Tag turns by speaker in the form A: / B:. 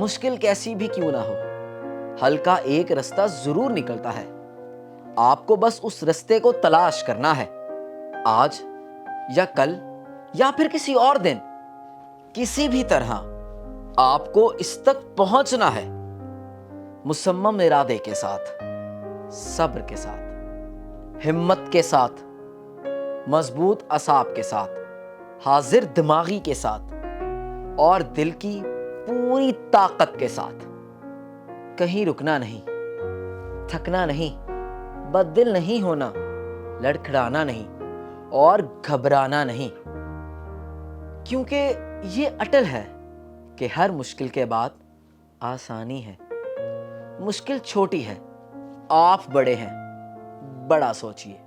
A: مشکل کیسی بھی کیوں نہ ہو، حل کا ایک رستہ ضرور نکلتا ہے۔ آپ کو بس اس رستے کو تلاش کرنا ہے۔ آج یا کل یا پھر کسی اور دن، کسی بھی طرح آپ کو اس تک پہنچنا ہے، مصمم ارادے کے ساتھ، صبر کے ساتھ، ہمت کے ساتھ، مضبوط اعصاب کے ساتھ، حاضر دماغی کے ساتھ اور دل کی پوری طاقت کے ساتھ۔ کہیں رکنا نہیں، تھکنا نہیں، بد دل نہیں ہونا، لڑکھڑانا نہیں اور گھبرانا نہیں، کیونکہ یہ اٹل ہے کہ ہر مشکل کے بعد آسانی ہے۔ مشکل چھوٹی ہے، آپ بڑے ہیں، بڑا سوچیے۔